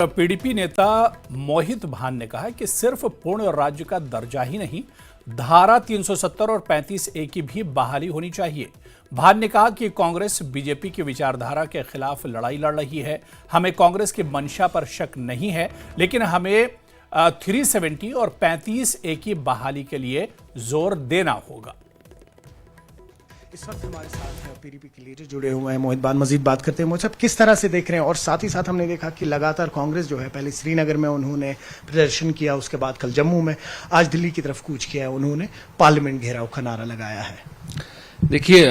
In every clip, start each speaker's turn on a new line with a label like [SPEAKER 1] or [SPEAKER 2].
[SPEAKER 1] PDP नेता मोहित भान ने कहा कि सिर्फ पूर्ण राज्य का दर्जा ही नहीं, धारा 370 और 35A की भी बहाली होनी चाहिए। भान ने कहा कि कांग्रेस बीजेपी की विचारधारा के खिलाफ लड़ाई लड़ रही है। हमें कांग्रेस की मंशा पर शक नहीं है, लेकिन हमें 370 और 35A की बहाली के लिए जोर देना होगा।
[SPEAKER 2] इस वक्त हमारे साथ पीडीपी के लीडर जुड़े हुए हैं मोहित भान। मजीद बात करते हैं मोहित साहब, किस तरह से देख रहे हैं? और साथ ही साथ हमने देखा कि लगातार कांग्रेस जो है, पहले श्रीनगर में उन्होंने प्रदर्शन किया, उसके बाद कल जम्मू में, आज दिल्ली की तरफ कूच किया है, उन्होंने पार्लियामेंट घेराव का नारा लगाया है।
[SPEAKER 3] देखिए,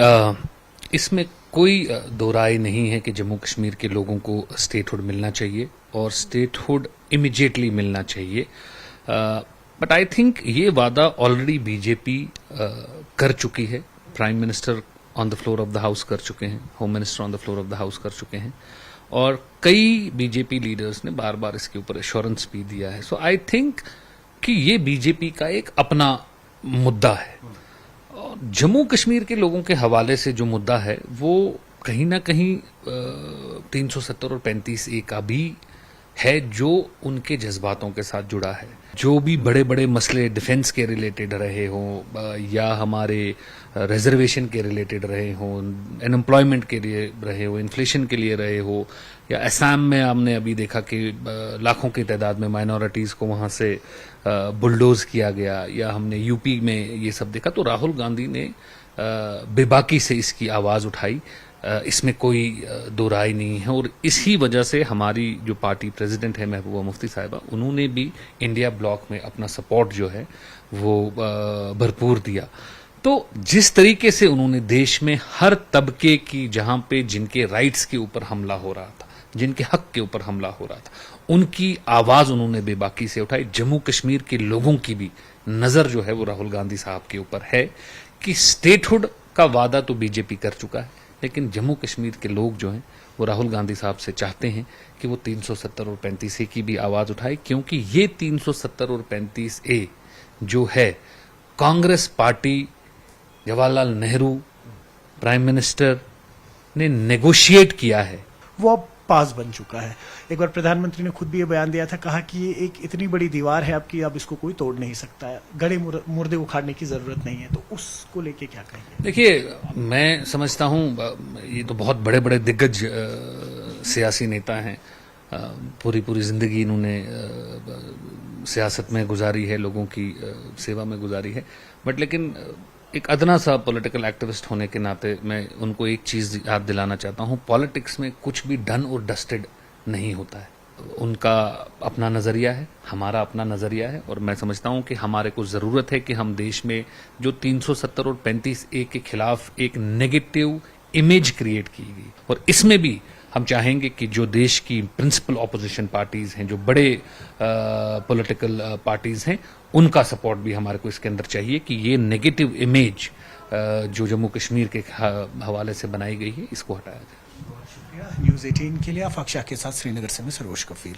[SPEAKER 3] इसमें कोई दो राय नहीं है कि जम्मू कश्मीर के लोगों को स्टेटहुड मिलना चाहिए और स्टेटहुड इमीडिएटली मिलना चाहिए। बट आई थिंक ये वादा ऑलरेडी बीजेपी कर चुकी है। Prime minister on the floor of the house कर चुके हैं, home minister on the floor of the house कर चुके हैं, और कई बीजेपी लीडर्स ने बार बार इसके ऊपर एश्योरेंस भी दिया है। सो आई थिंक कि ये बीजेपी का एक अपना मुद्दा है। और जम्मू कश्मीर के लोगों के हवाले से जो मुद्दा है वो कहीं ना कहीं 370 और 35A का भी है, जो उनके जज्बातों के साथ जुड़ा है। जो भी बड़े बड़े मसले डिफेंस के रिलेटेड रहे हों या हमारे रिजर्वेशन के रिलेटेड रहे हों, अनएम्प्लॉयमेंट के लिए रहे हो, इन्फ्लेशन के लिए रहे हो, या असम में हमने अभी देखा कि लाखों की तादाद में माइनॉरिटीज़ को वहाँ से बुलडोज किया गया, या हमने यूपी में ये सब देखा। तो राहुल गांधी ने बेबाकी से इसकी आवाज़ उठाई, इसमें कोई दो राय नहीं है। और इसी वजह से हमारी जो पार्टी प्रेसिडेंट है महबूबा मुफ्ती साहिबा, उन्होंने भी इंडिया ब्लॉक में अपना सपोर्ट जो है वो भरपूर दिया। तो जिस तरीके से उन्होंने देश में हर तबके की, जहां पे जिनके राइट्स के ऊपर हमला हो रहा था, जिनके हक के ऊपर हमला हो रहा था, उनकी आवाज उन्होंने बेबाकी से उठाई। जम्मू कश्मीर के लोगों की भी नजर जो है वो राहुल गांधी साहब के ऊपर है कि स्टेटहुड का वादा तो बीजेपी कर चुका है, लेकिन जम्मू कश्मीर के लोग जो हैं वो राहुल गांधी साहब से चाहते हैं कि वो 370 और 35A की भी आवाज उठाए, क्योंकि ये 370 और 35A जो है, Congress party, Jawaharlal Nehru, prime minister ने नेगोशिएट किया है,
[SPEAKER 2] वो अब पास बन चुका है। एक बार प्रधानमंत्री ने खुद भी ये बयान दिया था, कहा कि ये एक इतनी बड़ी दीवार है आपकी, अब इसको कोई तोड़ नहीं सकता है, गड़े मुर्दे उखाड़ने की जरूरत नहीं है। तो उसको लेके क्या कहेंगे?
[SPEAKER 3] देखिए, मैं समझता हूं ये तो बहुत बड़े बड़े दिग्गज सियासी नेता हैं, पूरी जिंदगी इन्होंने सियासत में गुजारी है, लोगों की सेवा में गुजारी है। बट लेकिन एक अदना सा पॉलिटिकल एक्टिविस्ट होने के नाते मैं उनको एक चीज याद दिलाना चाहता हूं, पॉलिटिक्स में कुछ भी डन और डस्टेड नहीं होता है। उनका अपना नजरिया है, हमारा अपना नजरिया है, और मैं समझता हूं कि हमारे को जरूरत है कि हम देश में जो 370 और 35A के खिलाफ एक नेगेटिव इमेज क्रिएट की गई, और इसमें भी हम चाहेंगे कि जो देश की प्रिंसिपल ऑपोजिशन पार्टीज हैं, जो बड़े पॉलिटिकल पार्टीज हैं, उनका सपोर्ट भी हमारे को इसके अंदर चाहिए कि ये नेगेटिव इमेज जो जम्मू कश्मीर के हवाले से बनाई गई है, इसको हटाया जाए।
[SPEAKER 2] न्यूज़ 18 के लिए आफाक शाह के साथ श्रीनगर से मैं सरोज कफील।